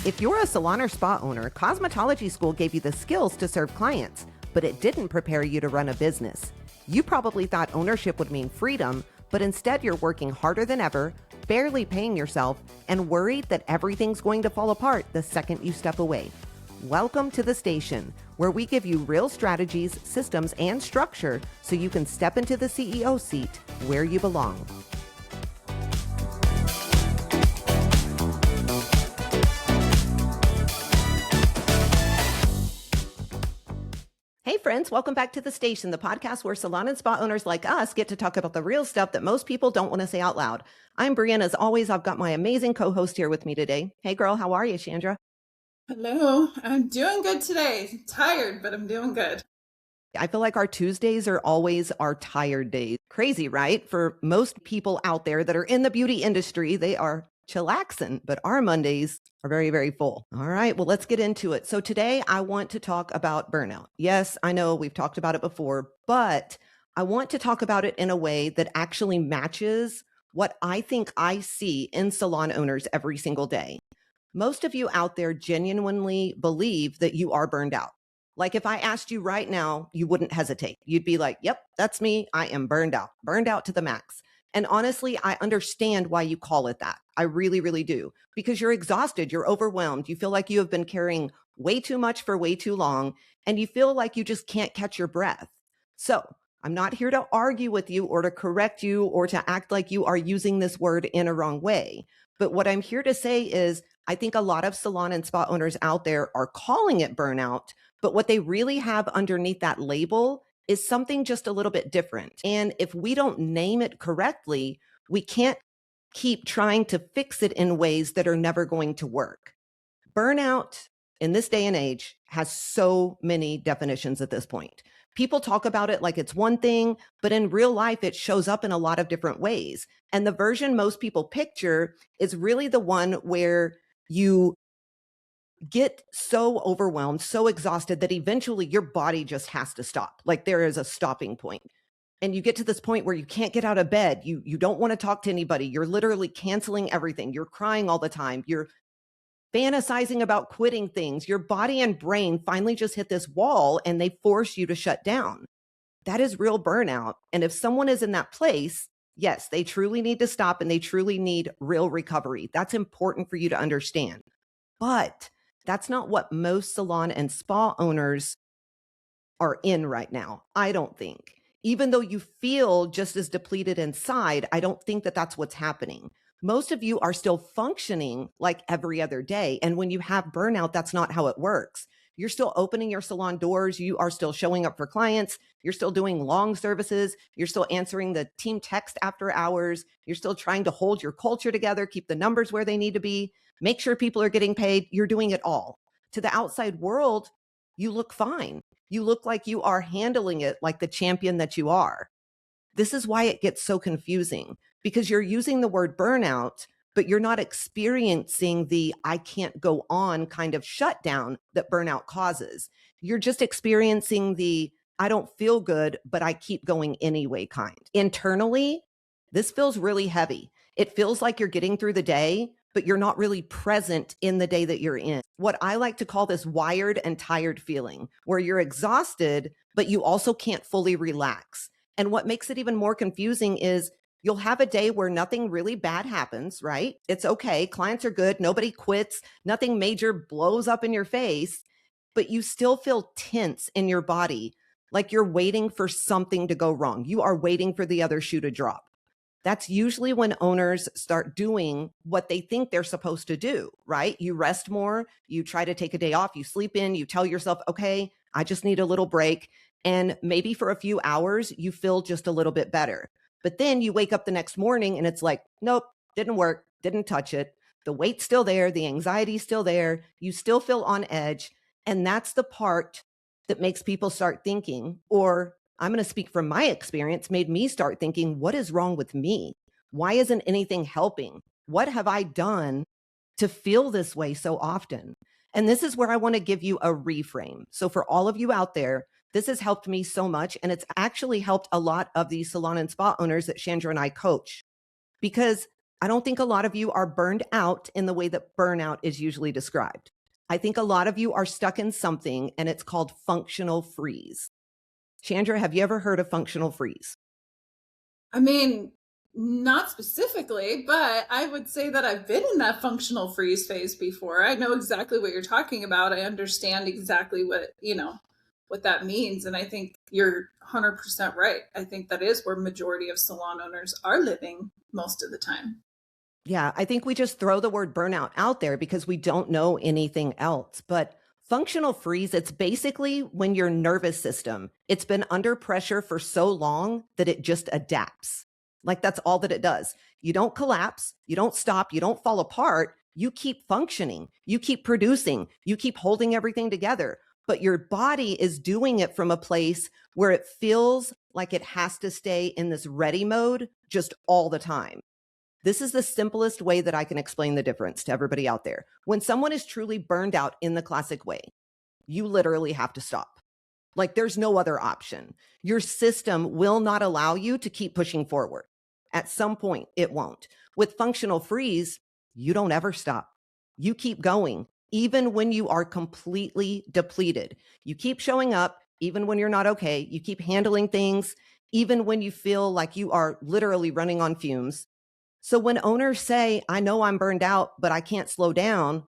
If you're a salon or spa owner, cosmetology school gave you the skills to serve clients, but it didn't prepare you to run a business. You probably thought ownership would mean freedom, but instead you're working harder than ever, barely paying yourself, and worried that everything's going to fall apart the second you step away. Welcome to the station, where we give you real strategies, systems, and structure so you can step into the CEO seat where you belong. Hey friends, welcome back to the station, the podcast where salon and spa owners like us get to talk about the real stuff that most people don't want to say out loud. I'm Brianna. As always, I've got my amazing co-host here with me today. Hey girl, how are you, Chandra? Hello, I'm doing good today. Tired, but I'm doing good. I feel like our Tuesdays are always our tired days. Crazy, right? For most people out there that are in the beauty industry, they are chillaxing, but our Mondays are very, very full. All right, well, let's get into it. So today I want to talk about burnout. Yes, I know we've talked about it before, but I want to talk about it in a way that actually matches what I think I see in salon owners every single day. Most of you out there genuinely believe that you are burned out. Like if I asked you right now, you wouldn't hesitate. You'd be like, yep, that's me. I am burned out to the max. And honestly, I understand why you call it that. I really, really do. Because you're exhausted, you're overwhelmed. You feel like you have been carrying way too much for way too long, and you feel like you just can't catch your breath. So I'm not here to argue with you or to correct you or to act like you are using this word in a wrong way. But what I'm here to say is I think a lot of salon and spa owners out there are calling it burnout, but what they really have underneath that label is something just a little bit different. And if we don't name it correctly, we can't keep trying to fix it in ways that are never going to work. Burnout in this day and age has so many definitions at this point. People talk about it like it's one thing, but in real life, it shows up in a lot of different ways. And the version most people picture is really the one where you get so overwhelmed, so exhausted that eventually your body just has to stop. Like there is a stopping point. And you get to this point where you can't get out of bed. You don't want to talk to anybody. You're literally canceling everything. You're crying all the time. You're fantasizing about quitting things. Your body and brain finally just hit this wall and they force you to shut down. That is real burnout. And if someone is in that place, yes, they truly need to stop and they truly need real recovery. That's important for you to understand. But that's not what most salon and spa owners are in right now, I don't think. Even though you feel just as depleted inside, I don't think that that's what's happening. Most of you are still functioning like every other day. And when you have burnout, that's not how it works. You're still opening your salon doors. You are still showing up for clients. You're still doing long services. You're still answering the team text after hours. You're still trying to hold your culture together, keep the numbers where they need to be, make sure people are getting paid. You're doing it all. To the outside world, you look fine. You look like you are handling it like the champion that you are. This is why it gets so confusing, because you're using the word burnout, but you're not experiencing the I can't go on kind of shutdown that burnout causes. You're just experiencing the I don't feel good, but I keep going anyway kind. Internally, this feels really heavy. It feels like you're getting through the day, but you're not really present in the day that you're in. What I like to call this wired and tired feeling, where you're exhausted, but you also can't fully relax. And what makes it even more confusing is you'll have a day where nothing really bad happens, right? It's okay. Clients are good. Nobody quits. Nothing major blows up in your face, but you still feel tense in your body, like you're waiting for something to go wrong. You are waiting for the other shoe to drop. That's usually when owners start doing what they think they're supposed to do, right? You rest more, you try to take a day off, you sleep in, you tell yourself, okay, I just need a little break. And maybe for a few hours, you feel just a little bit better. But then you wake up the next morning and it's like, nope, didn't work, didn't touch it. The weight's still there, the anxiety's still there, you still feel on edge. And that's the part that makes people start thinking, or I'm going to speak from my experience, made me start thinking, what is wrong with me? Why isn't anything helping? What have I done to feel this way so often? And this is where I want to give you a reframe. So for all of you out there, this has helped me so much. And it's actually helped a lot of the salon and spa owners that Chandra and I coach. Because I don't think a lot of you are burned out in the way that burnout is usually described. I think a lot of you are stuck in something and it's called functional freeze. Chandra, have you ever heard of functional freeze? I mean, not specifically, but I would say that I've been in that functional freeze phase before. I know exactly what you're talking about. I understand exactly what that means. And I think you're 100% right. I think that is where majority of salon owners are living most of the time. Yeah, I think we just throw the word burnout out there because we don't know anything else. But functional freeze, it's basically when your nervous system, it's been under pressure for so long that it just adapts. Like that's all that it does. You don't collapse, you don't stop, you don't fall apart. You keep functioning, you keep producing, you keep holding everything together. But your body is doing it from a place where it feels like it has to stay in this ready mode just all the time. This is the simplest way that I can explain the difference to everybody out there. When someone is truly burned out in the classic way, you literally have to stop. Like there's no other option. Your system will not allow you to keep pushing forward. At some point, it won't. With functional freeze, you don't ever stop. You keep going, even when you are completely depleted. You keep showing up, even when you're not okay. You keep handling things, even when you feel like you are literally running on fumes. So when owners say, I know I'm burned out, but I can't slow down,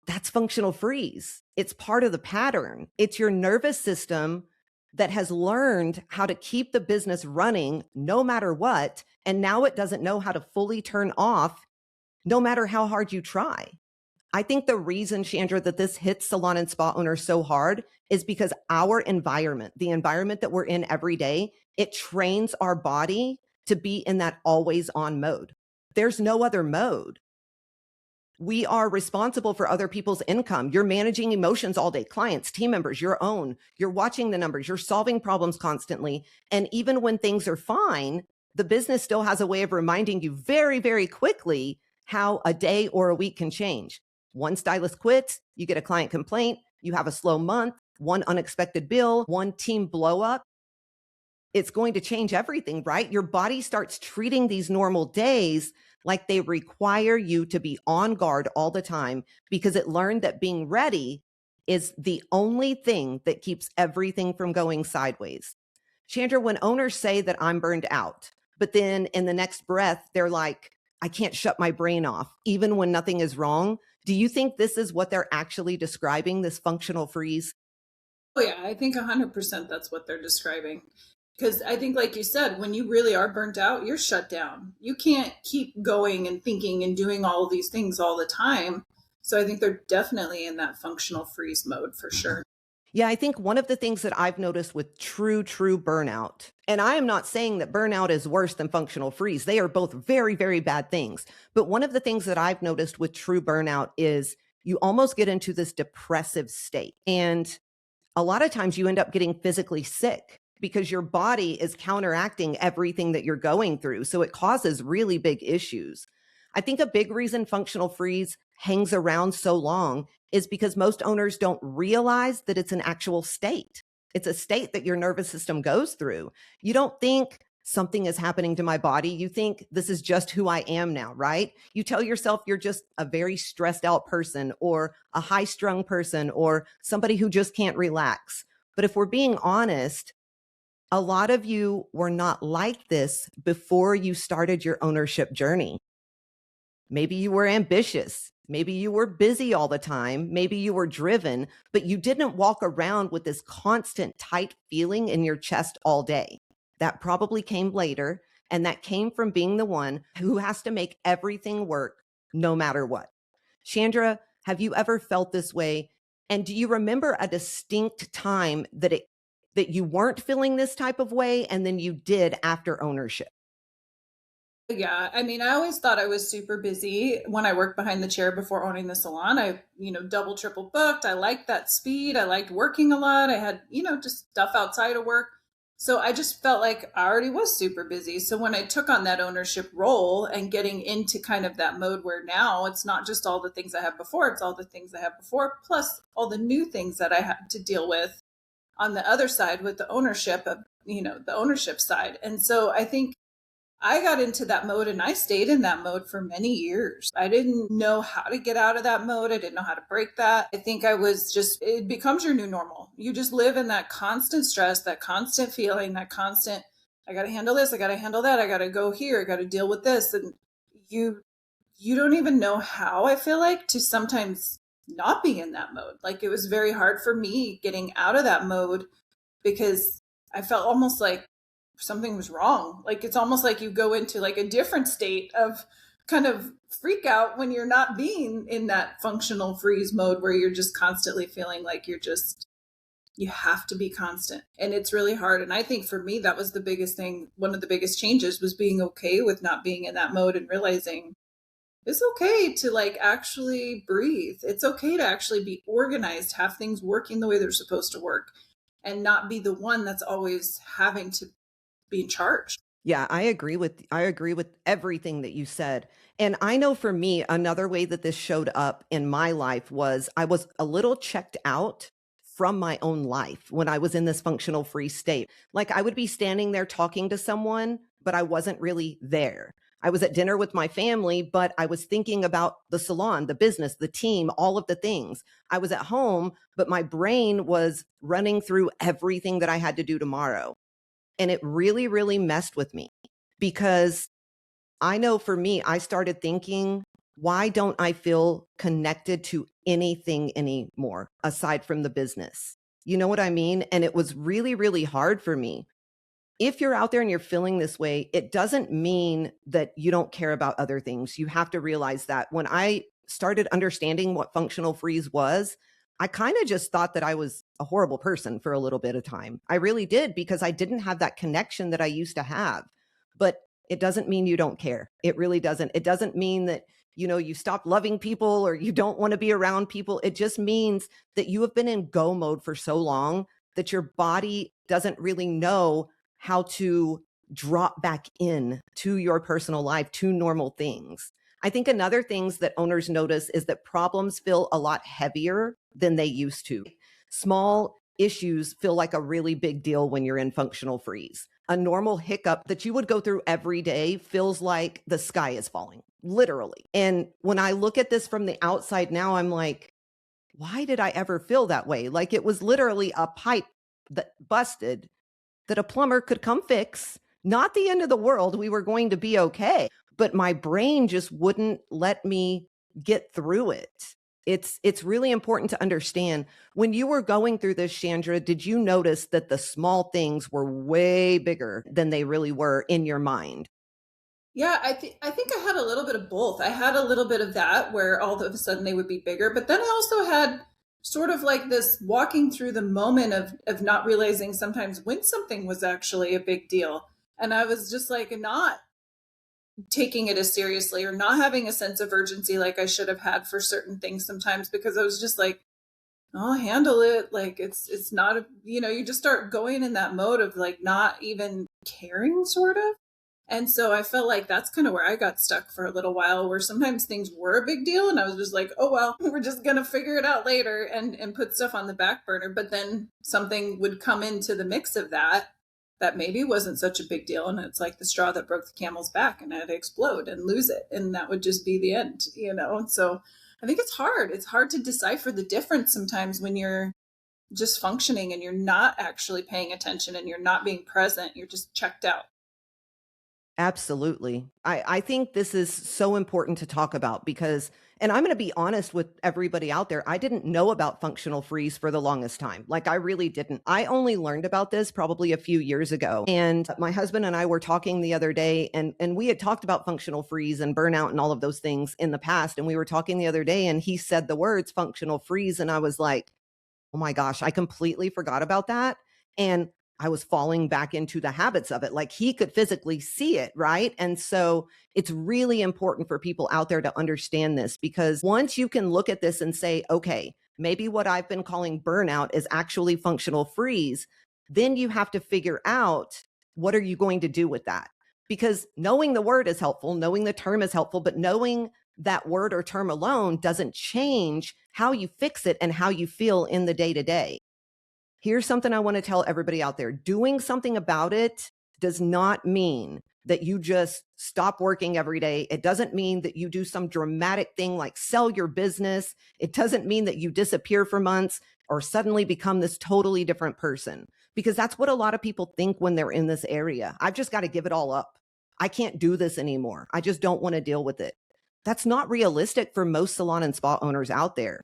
that's functional freeze. It's part of the pattern. It's your nervous system that has learned how to keep the business running no matter what. And now it doesn't know how to fully turn off no matter how hard you try. I think the reason, Chandra, that this hits salon and spa owners so hard is because our environment, the environment that we're in every day, it trains our body to be in that always on mode. There's no other mode. We are responsible for other people's income. You're managing emotions all day, clients, team members, your own. You're watching the numbers, you're solving problems constantly. And even when things are fine, the business still has a way of reminding you very, very quickly how a day or a week can change. One stylist quits, you get a client complaint, you have a slow month, one unexpected bill, one team blow up. It's going to change everything, right? Your body starts treating these normal days like they require you to be on guard all the time because it learned that being ready is the only thing that keeps everything from going sideways. Chandra, when owners say that I'm burned out, but then in the next breath, they're like, I can't shut my brain off, even when nothing is wrong. Do you think this is what they're actually describing, this functional freeze? Oh yeah, I think 100% that's what they're describing. Because I think, like you said, when you really are burnt out, you're shut down. You can't keep going and thinking and doing all these things all the time. So I think they're definitely in that functional freeze mode for sure. Yeah, I think one of the things that I've noticed with true burnout, and I am not saying that burnout is worse than functional freeze. They are both very, very bad things. But one of the things that I've noticed with true burnout is you almost get into this depressive state. And a lot of times you end up getting physically sick because your body is counteracting everything that you're going through. So it causes really big issues. I think a big reason functional freeze hangs around so long is because most owners don't realize that it's an actual state. It's a state that your nervous system goes through. You don't think something is happening to my body. You think this is just who I am now, right? You tell yourself you're just a very stressed out person or a high strung person or somebody who just can't relax. But if we're being honest, a lot of you were not like this before you started your ownership journey. Maybe you were ambitious. Maybe you were busy all the time. Maybe you were driven, but you didn't walk around with this constant tight feeling in your chest all day. That probably came later. And that came from being the one who has to make everything work no matter what. Chandra, have you ever felt this way? And do you remember a distinct time that you weren't feeling this type of way and then you did after ownership? Yeah, I mean, I always thought I was super busy when I worked behind the chair before owning the salon. I, double, triple booked. I liked that speed. I liked working a lot. I had, just stuff outside of work. So I just felt like I already was super busy. So when I took on that ownership role and getting into kind of that mode where now it's not just all the things I had before, it's all the things I had before, plus all the new things that I had to deal with on the other side with the ownership of, the ownership side. And so I think I got into that mode and I stayed in that mode for many years. I didn't know how to get out of that mode. I didn't know how to break that. I think I was just, it becomes your new normal. You just live in that constant stress, that constant feeling, that constant, I got to handle this, I got to handle that, I got to go here, I got to deal with this. And you, you don't even know how, I feel like, to sometimes not be in that mode. Like it was very hard for me getting out of that mode because I felt almost like something was wrong. Like it's almost like you go into like a different state of kind of freak out when you're not being in that functional freeze mode where you're just constantly feeling like you have to be constant. And it's really hard. And I think for me, that was the biggest thing. One of the biggest changes was being okay with not being in that mode and realizing it's okay to like actually breathe. It's okay to actually be organized, have things working the way they're supposed to work, and not be the one that's always having to be in charge. Yeah, I agree with everything that you said. And I know for me, another way that this showed up in my life was I was a little checked out from my own life when I was in this functional free state. Like I would be standing there talking to someone, but I wasn't really there. I was at dinner with my family, but I was thinking about the salon, the business, the team, all of the things. I was at home, but my brain was running through everything that I had to do tomorrow. And it really, really messed with me because I know for me, I started thinking, why don't I feel connected to anything anymore aside from the business? You know what I mean? And it was really, really hard for me. If you're out there and you're feeling this way, it doesn't mean that you don't care about other things. You have to realize that when I started understanding what functional freeze was, I kind of just thought that I was a horrible person for a little bit of time. I really did because I didn't have that connection that I used to have. But it doesn't mean you don't care. It really doesn't. It doesn't mean that, you stop loving people or you don't want to be around people. It just means that you have been in go mode for so long that your body doesn't really know how to drop back in to your personal life, to normal things. I think another things that owners notice is that problems feel a lot heavier than they used to. Small issues feel like a really big deal when you're in functional freeze. A normal hiccup that you would go through every day feels like the sky is falling, literally. And when I look at this from the outside now, I'm like, why did I ever feel that way? Like it was literally a pipe that busted that a plumber could come fix. Not the end of the world. We were going to be okay. But my brain just wouldn't let me get through it. It's really important to understand when you were going through this, Chandra, did you notice that the small things were way bigger than they really were in your mind? Yeah, I think I had a little bit of both. I had a little bit of that where all of a sudden they would be bigger, but then I also had sort of like this walking through the moment of not realizing sometimes when something was actually a big deal. And I was just like not taking it as seriously or not having a sense of urgency like I should have had for certain things sometimes because I was just like, I'll handle it. Like it's not a, you just start going in that mode of like not even caring sort of. And so I felt like that's kind of where I got stuck for a little while, where sometimes things were a big deal and I was just like, oh well, we're just gonna figure it out later and put stuff on the back burner. But then something would come into the mix of that maybe wasn't such a big deal. And it's like the straw that broke the camel's back and I'd explode and lose it. And that would just be the end. And so I think it's hard. It's hard to decipher the difference sometimes when you're just functioning and you're not actually paying attention and you're not being present. You're just checked out. Absolutely. I think this is so important to talk about because, and I'm going to be honest with everybody out there, I didn't know about functional freeze for the longest time. Like, I really didn't. I only learned about this probably a few years ago. And my husband and I were talking the other day, and we had talked about functional freeze and burnout and all of those things in the past. And we were talking the other day, and he said the words functional freeze. And I was like, oh my gosh, I completely forgot about that. And I was falling back into the habits of it. Like he could physically see it, right? And so it's really important for people out there to understand this because once you can look at this and say, okay, maybe what I've been calling burnout is actually functional freeze, then you have to figure out what are you going to do with that? Because knowing the word is helpful, knowing the term is helpful, but knowing that word or term alone doesn't change how you fix it and how you feel in the day to day. Here's something I want to tell everybody out there. Doing something about it does not mean that you just stop working every day. It doesn't mean that you do some dramatic thing like sell your business. It doesn't mean that you disappear for months or suddenly become this totally different person, because that's what a lot of people think when they're in this area. I've just got to give it all up. I can't do this anymore. I just don't want to deal with it. That's not realistic for most salon and spa owners out there.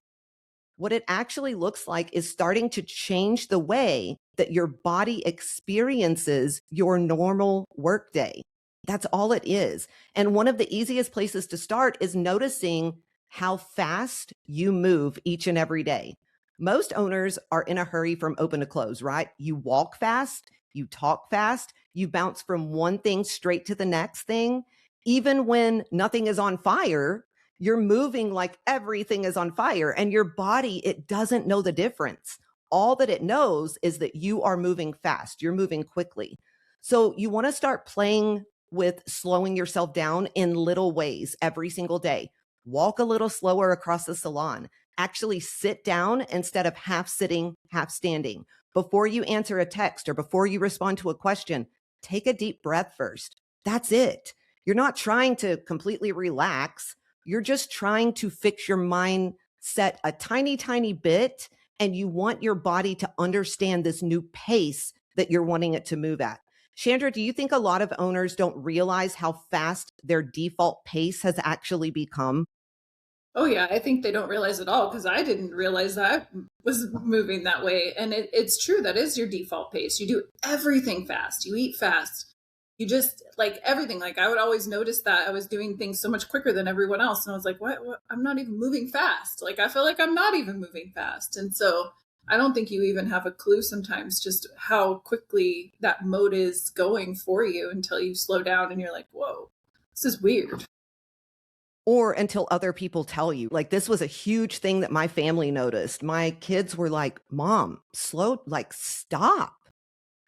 What it actually looks like is starting to change the way that your body experiences your normal workday. That's all it is. And one of the easiest places to start is noticing how fast you move each and every day. Most owners are in a hurry from open to close, right? You walk fast, you talk fast, you bounce from one thing straight to the next thing. Even when nothing is on fire, you're moving like everything is on fire, and your body, it doesn't know the difference. All that it knows is that you are moving fast. You're moving quickly. So you want to start playing with slowing yourself down in little ways every single day. Walk a little slower across the salon. Actually sit down instead of half sitting, half standing. Before you answer a text or before you respond to a question, take a deep breath first. That's it. You're not trying to completely relax. You're just trying to fix your mindset a tiny, tiny bit. And you want your body to understand this new pace that you're wanting it to move at. Chandra, do you think a lot of owners don't realize how fast their default pace has actually become? Oh yeah, I think they don't realize it all because I didn't realize that I was moving that way. And it's true, that is your default pace. You do everything fast. You eat fast. You just like everything. Like I would always notice that I was doing things so much quicker than everyone else, and I was like, "What? I'm not even moving fast." Like I feel like I'm not even moving fast, and so I don't think you even have a clue sometimes just how quickly that mode is going for you until you slow down and you're like, "Whoa, this is weird." Or until other people tell you. Like, this was a huge thing that my family noticed. My kids were like, Mom, slow, like, stop.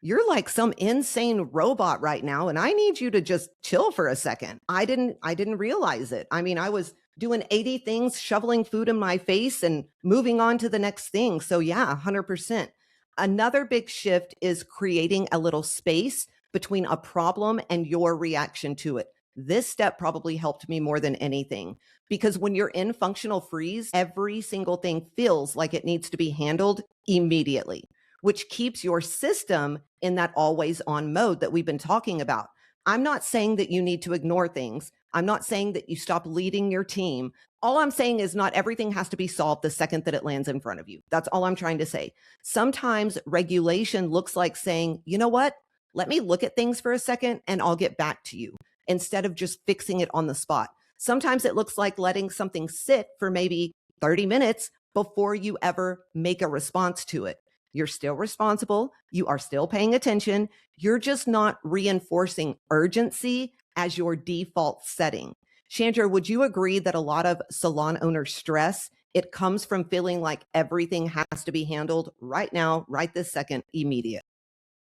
You're like some insane robot right now, and I need you to just chill for a second. I didn't realize it. I mean, I was doing 80 things, shoveling food in my face and moving on to the next thing. So yeah, 100%. Another big shift is creating a little space between a problem and your reaction to it. This step probably helped me more than anything, because when you're in functional freeze, every single thing feels like it needs to be handled immediately, which keeps your system in that always on mode that we've been talking about. I'm not saying that you need to ignore things. I'm not saying that you stop leading your team. All I'm saying is not everything has to be solved the second that it lands in front of you. That's all I'm trying to say. Sometimes regulation looks like saying, you know what? Let me look at things for a second and I'll get back to you, instead of just fixing it on the spot. Sometimes it looks like letting something sit for maybe 30 minutes before you ever make a response to it. You're still responsible. You are still paying attention. You're just not reinforcing urgency as your default setting. Chandra, would you agree that a lot of salon owners stress? It comes from feeling like everything has to be handled right now, right this second, immediate.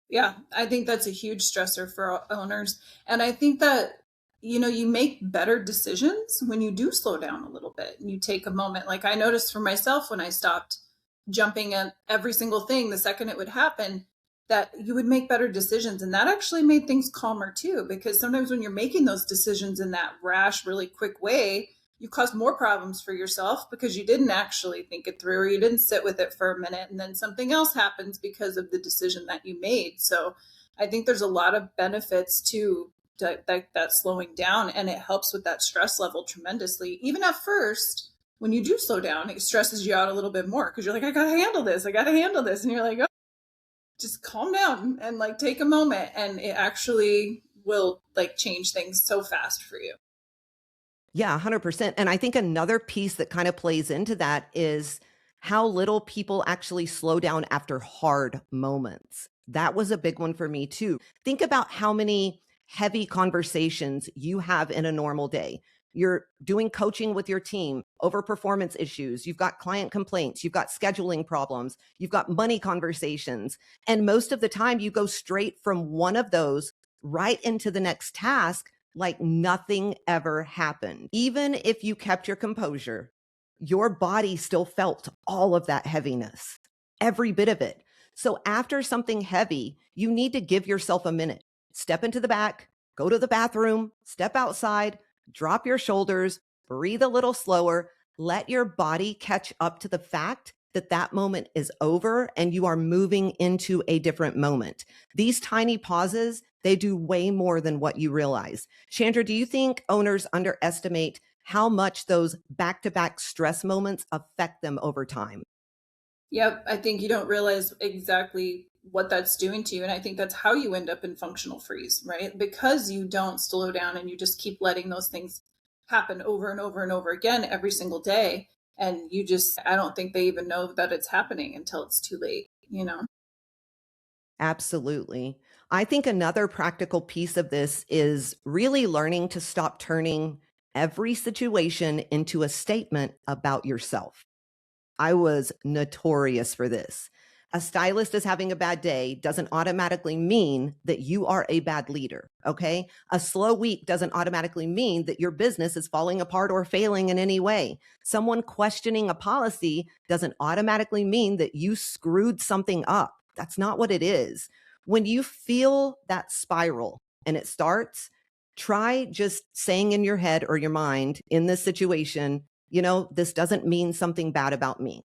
Yeah, I think that's a huge stressor for owners. And I think that, you make better decisions when you do slow down a little bit and you take a moment. Like I noticed for myself when I stopped jumping at every single thing the second it would happen, that you would make better decisions. And that actually made things calmer too, because sometimes when you're making those decisions in that rash, really quick way, you cause more problems for yourself because you didn't actually think it through, or you didn't sit with it for a minute, and then something else happens because of the decision that you made. So I think there's a lot of benefits to that slowing down, and it helps with that stress level tremendously. Even at first, when you do slow down, it stresses you out a little bit more because you're like, I gotta handle this, I gotta handle this, and you're like, oh, just calm down and like take a moment, and it actually will like change things so fast for you. Yeah, 100%. And I think another piece that kind of plays into that is how little people actually slow down after hard moments. That was a big one for me too. Think about how many heavy conversations you have in a normal day. You're doing coaching with your team over performance issues. You've got client complaints. You've got scheduling problems. You've got money conversations. And most of the time, you go straight from one of those right into the next task like nothing ever happened. Even if you kept your composure, your body still felt all of that heaviness, every bit of it. So after something heavy, you need to give yourself a minute. Step into the back, Go to the bathroom, step outside, drop your shoulders, breathe a little slower, let your body catch up to the fact that that moment is over and you are moving into a different moment. These tiny pauses, they do way more than what you realize. Chandra, do you think owners underestimate how much those back to back stress moments affect them over time? Yep, I think you don't realize exactly what that's doing to you. And I think that's how you end up in functional freeze, right? Because you don't slow down and you just keep letting those things happen over and over and over again every single day. And you just, I don't think they even know that it's happening until it's too late, you know? Absolutely. I think another practical piece of this is really learning to stop turning every situation into a statement about yourself. I was notorious for this. A stylist is having a bad day doesn't automatically mean that you are a bad leader. Okay. A slow week doesn't automatically mean that your business is falling apart or failing in any way. Someone questioning a policy doesn't automatically mean that you screwed something up. That's not what it is. When you feel that spiral and it starts, try just saying in your head or your mind in this situation, this doesn't mean something bad about me.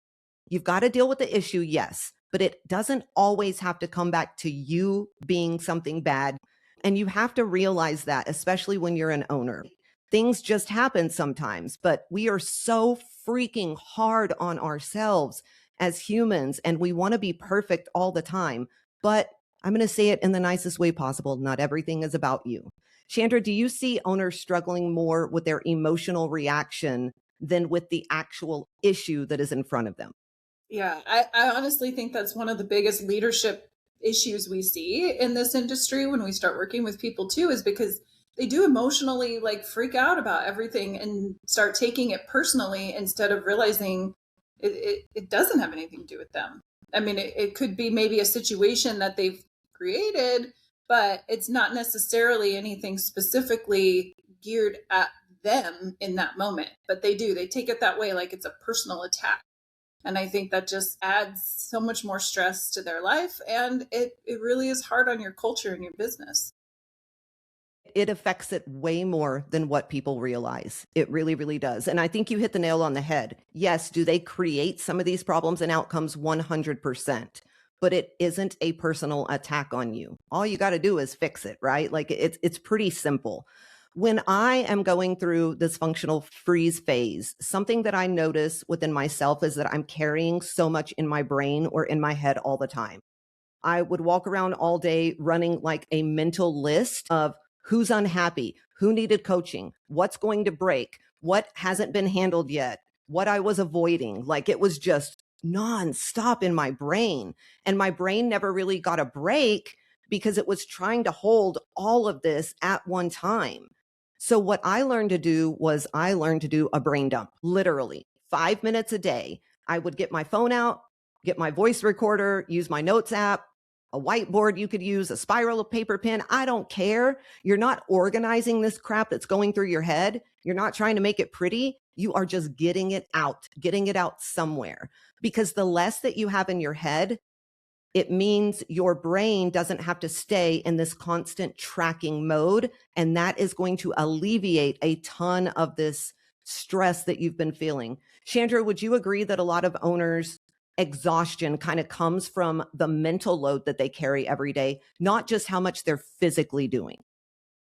You've got to deal with the issue, yes, but it doesn't always have to come back to you being something bad. And you have to realize that, especially when you're an owner. Things just happen sometimes, but we are so freaking hard on ourselves as humans, and we want to be perfect all the time. But I'm going to say it in the nicest way possible. Not everything is about you. Chandra, do you see owners struggling more with their emotional reaction than with the actual issue that is in front of them? Yeah, I honestly think that's one of the biggest leadership issues we see in this industry when we start working with people too, is because they do emotionally like freak out about everything and start taking it personally instead of realizing it doesn't have anything to do with them. I mean, it could be maybe a situation that they've created, but it's not necessarily anything specifically geared at them in that moment. But they take it that way, like it's a personal attack. And I think that just adds so much more stress to their life. And it really is hard on your culture and your business. It affects it way more than what people realize. It really, really does. And I think you hit the nail on the head. Yes, do they create some of these problems and outcomes? 100%. But it isn't a personal attack on you. All you got to do is fix it, right? Like it's pretty simple. When I am going through this functional freeze phase, something that I notice within myself is that I'm carrying so much in my brain or in my head all the time. I would walk around all day running like a mental list of who's unhappy, who needed coaching, what's going to break, what hasn't been handled yet, what I was avoiding. Like it was just nonstop in my brain. And my brain never really got a break because it was trying to hold all of this at one time. So what I learned to do was I learned to do a brain dump, literally 5 minutes a day. I would get my phone out, get my voice recorder, use my notes app, a whiteboard you could use, a spiral of paper pen. I don't care. You're not organizing this crap that's going through your head. You're not trying to make it pretty. You are just getting it out somewhere. Because the less that you have in your head, it means your brain doesn't have to stay in this constant tracking mode. And that is going to alleviate a ton of this stress that you've been feeling. Chandra, would you agree that a lot of owners' exhaustion kind of comes from the mental load that they carry every day, not just how much they're physically doing?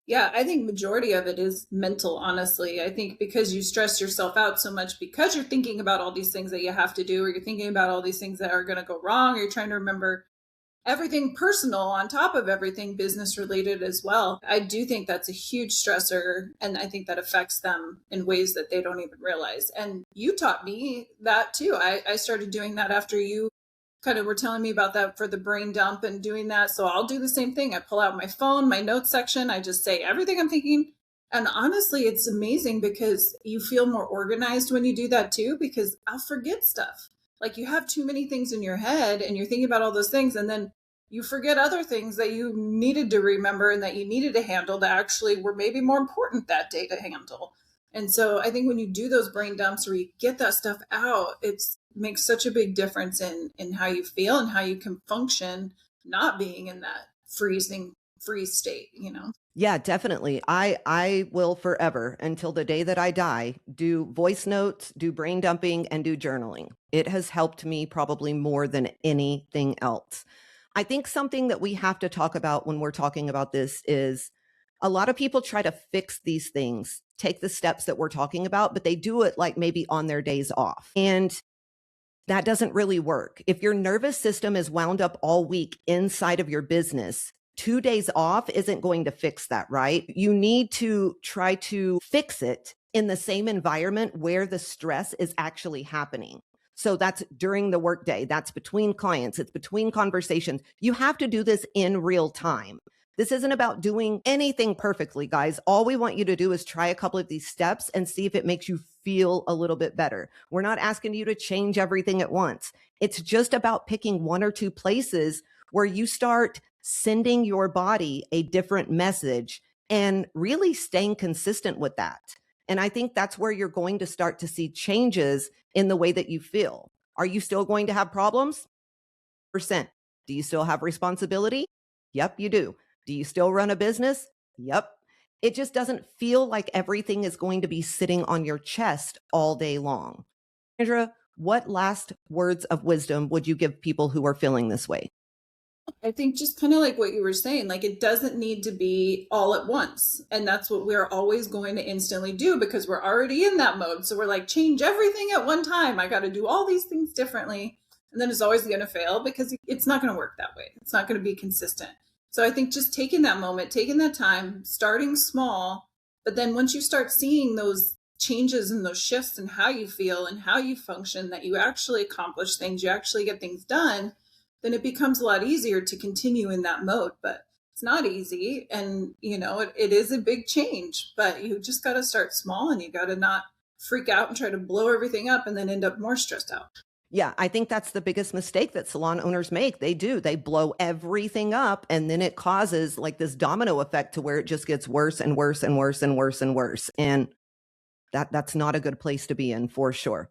Yeah, I think majority of it is mental, honestly. I think because you stress yourself out so much because you're thinking about all these things that you have to do, or you're thinking about all these things that are going to go wrong, or you're trying to remember everything personal on top of everything business related as well. I do think that's a huge stressor. And I think that affects them in ways that they don't even realize. And you taught me that too. I started doing that after you kind of were telling me about that for the brain dump and doing that. So I'll do the same thing. I pull out my phone, my notes section. I just say everything I'm thinking. And honestly, it's amazing because you feel more organized when you do that too, because I'll forget stuff. Like you have too many things in your head and you're thinking about all those things. And then you forget other things that you needed to remember and that you needed to handle that actually were maybe more important that day to handle. And so I think when you do those brain dumps where you get that stuff out, it's makes such a big difference in how you feel and how you can function not being in that freezing free state, you know? Yeah, definitely. I will forever until the day that I die do voice notes, do brain dumping and do journaling. It has helped me probably more than anything else. I think something that we have to talk about when we're talking about this is a lot of people try to fix these things, take the steps that we're talking about, but they do it like maybe on their days off. And that doesn't really work. If your nervous system is wound up all week inside of your business, 2 days off isn't going to fix that, right? You need to try to fix it in the same environment where the stress is actually happening. So that's during the workday, that's between clients, it's between conversations. You have to do this in real time. This isn't about doing anything perfectly, guys. All we want you to do is try a couple of these steps and see if it makes you feel a little bit better. We're not asking you to change everything at once. It's just about picking one or two places where you start sending your body a different message and really staying consistent with that. And I think that's where you're going to start to see changes in the way that you feel. Are you still going to have problems? Percent. Do you still have responsibility? Yep, you do. Do you still run a business? Yep. It just doesn't feel like everything is going to be sitting on your chest all day long. Sandra, what last words of wisdom would you give people who are feeling this way? I think just kind of like what you were saying, like it doesn't need to be all at once. And that's what we're always going to instantly do because we're already in that mode. So we're like, change everything at one time. I got to do all these things differently. And then it's always going to fail because it's not going to work that way. It's not going to be consistent. So I think just taking that moment, taking that time, starting small, but then once you start seeing those changes and those shifts in how you feel and how you function, that you actually accomplish things, you actually get things done, then it becomes a lot easier to continue in that mode. But it's not easy. And, it is a big change, but you just got to start small and you got to not freak out and try to blow everything up and then end up more stressed out. Yeah, I think that's the biggest mistake that salon owners make. They do. They blow everything up and then it causes like this domino effect to where it just gets worse and worse and worse and worse and worse. And that's not a good place to be in for sure.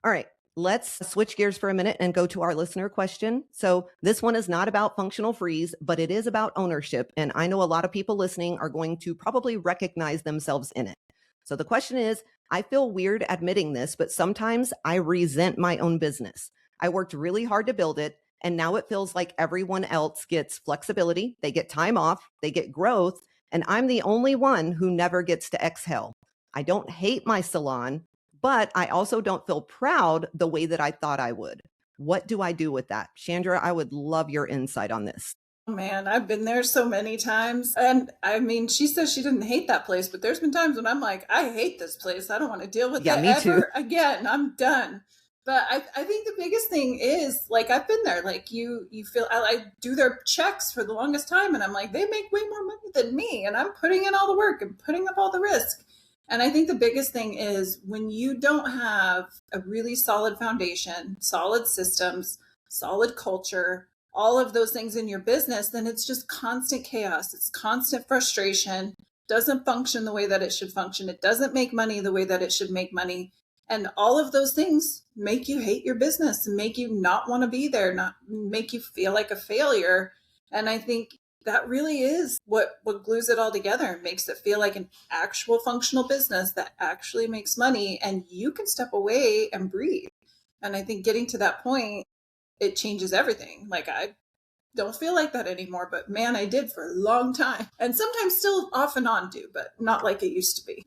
All right, let's switch gears for a minute and go to our listener question. So this one is not about functional freeze, but it is about ownership. And I know a lot of people listening are going to probably recognize themselves in it. So the question is, I feel weird admitting this, but sometimes I resent my own business. I worked really hard to build it, and now it feels like everyone else gets flexibility, they get time off, they get growth, and I'm the only one who never gets to exhale. I don't hate my salon, but I also don't feel proud the way that I thought I would. What do I do with that? Chandra, I would love your insight on this. Oh, man, I've been there so many times. And I mean, she says she didn't hate that place, but there's been times when I'm like, I hate this place. I don't want to deal with Yeah, it me too. ever again. I'm done. But I think the biggest thing is like I've been there. Like you feel I do their checks for the longest time, and I'm like, they make way more money than me, and I'm putting in all the work and putting up all the risk. And I think the biggest thing is when you don't have a really solid foundation, solid systems, solid culture, all of those things in your business, then it's just constant chaos. It's constant frustration, doesn't function the way that it should function. It doesn't make money the way that it should make money. And all of those things make you hate your business and make you not want to be there, not make you feel like a failure. And I think that really is what glues it all together and makes it feel like an actual functional business that actually makes money and you can step away and breathe. And I think getting to that point, it changes everything. Like I don't feel like that anymore, but man, I did for a long time. And sometimes still off and on do, but not like it used to be.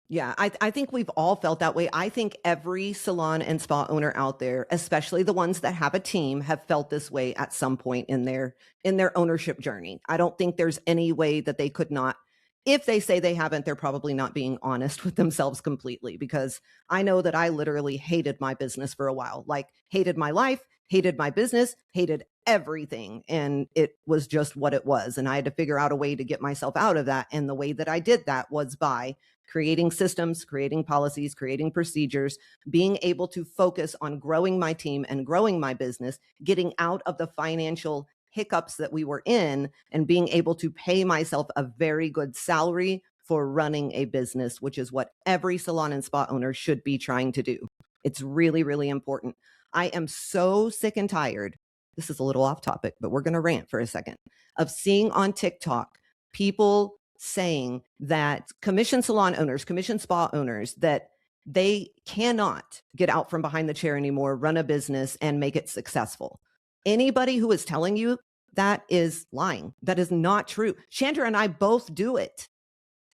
Yeah, I think we've all felt that way. I think every salon and spa owner out there, especially the ones that have a team, have felt this way at some point in their ownership journey. I don't think there's any way that they could not. If they say they haven't, they're probably not being honest with themselves completely, because I know that I literally hated my business for a while, like hated my life, hated my business, hated everything. And it was just what it was. And I had to figure out a way to get myself out of that. And the way that I did that was by creating systems, creating policies, creating procedures, being able to focus on growing my team and growing my business, getting out of the financial hiccups that we were in, and being able to pay myself a very good salary for running a business, which is what every salon and spa owner should be trying to do. It's really, really important. I am so sick and tired this is a little off topic, but we're going to rant for a second, of seeing on TikTok people saying that commission salon owners, commission spa owners, that they cannot get out from behind the chair anymore, run a business and make it successful. Anybody who is telling you that is lying. That is not true. Chandra and I both do it.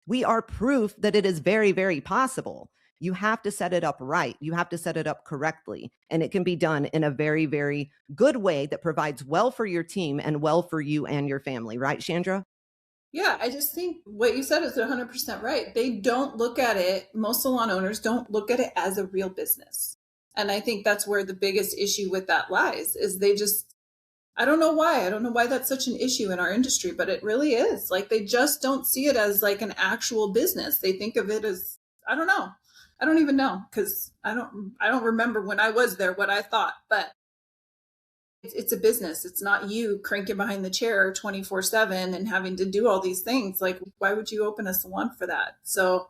We are proof that it is very, very possible. You have to set it up right. You have to set it up correctly. And it can be done in a very, very good way that provides well for your team and well for you and your family. Right, Chandra? Yeah, I just think what you said is 100% right. They don't look at it, most salon owners don't look at it as a real business. And I think that's where the biggest issue with that lies, is they just, I don't know why. I don't know why that's such an issue in our industry, but it really is. Like, they just don't see it as like an actual business. They think of it as, I don't know. I don't even know, because I don't remember when I was there what I thought, but it's a business. It's not you cranking behind the chair 24/7 and having to do all these things. Like, why would you open a salon for that? So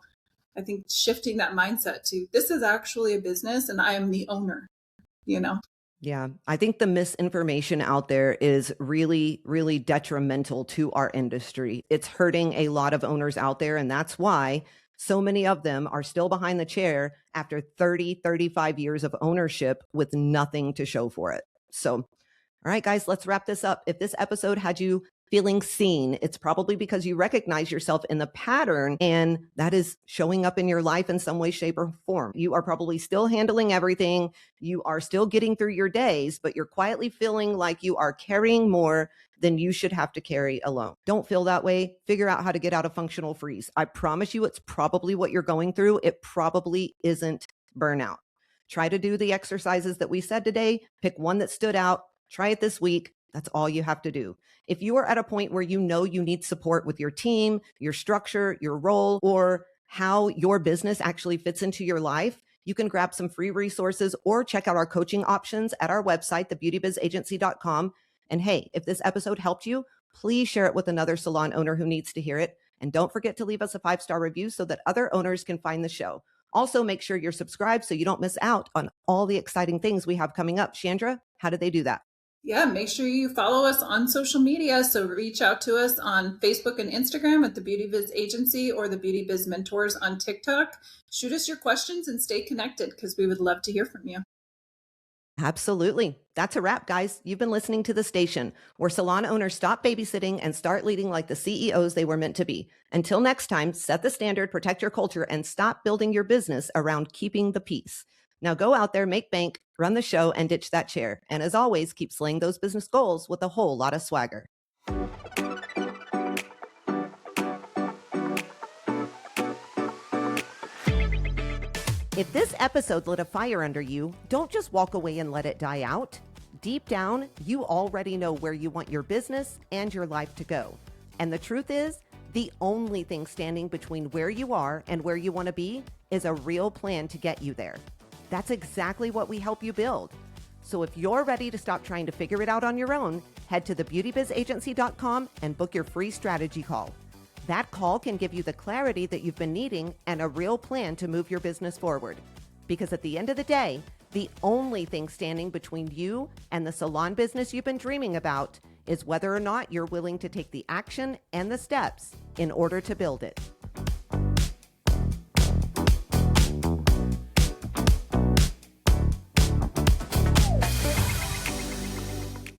I think shifting that mindset to, this is actually a business and I am the owner, you know? Yeah, I think the misinformation out there is really, really detrimental to our industry. It's hurting a lot of owners out there. And that's why so many of them are still behind the chair after 30, 35 years of ownership with nothing to show for it. So, all right, guys, let's wrap this up. If this episode had you feeling seen, it's probably because you recognize yourself in the pattern, and that is showing up in your life in some way, shape, or form. You are probably still handling everything. You are still getting through your days, but you're quietly feeling like you are carrying more than you should have to carry alone. Don't feel that way. Figure out how to get out of functional freeze. I promise you, it's probably what you're going through. It probably isn't burnout. Try to do the exercises that we said today. Pick one that stood out. Try it this week. That's all you have to do. If you are at a point where you know you need support with your team, your structure, your role, or how your business actually fits into your life, you can grab some free resources or check out our coaching options at our website, thebeautybizagency.com. And hey, if this episode helped you, please share it with another salon owner who needs to hear it. And don't forget to leave us a 5-star review so that other owners can find the show. Also, make sure you're subscribed so you don't miss out on all the exciting things we have coming up. Chandra, how do they do that? Yeah, make sure you follow us on social media. So reach out to us on Facebook and Instagram at the Beauty Biz Agency or the Beauty Biz Mentors on TikTok. Shoot us your questions and stay connected, because we would love to hear from you. Absolutely. That's a wrap, guys. You've been listening to The Station, where salon owners stop babysitting and start leading like the CEOs they were meant to be. Until next time, set the standard, protect your culture, and stop building your business around keeping the peace. Now go out there, make bank, run the show, and ditch that chair. And as always, keep slaying those business goals with a whole lot of swagger. If this episode lit a fire under you, don't just walk away and let it die out. Deep down, you already know where you want your business and your life to go. And the truth is, the only thing standing between where you are and where you want to be is a real plan to get you there. That's exactly what we help you build. So if you're ready to stop trying to figure it out on your own, head to thebeautybizagency.com and book your free strategy call. That call can give you the clarity that you've been needing and a real plan to move your business forward. Because at the end of the day, the only thing standing between you and the salon business you've been dreaming about is whether or not you're willing to take the action and the steps in order to build it.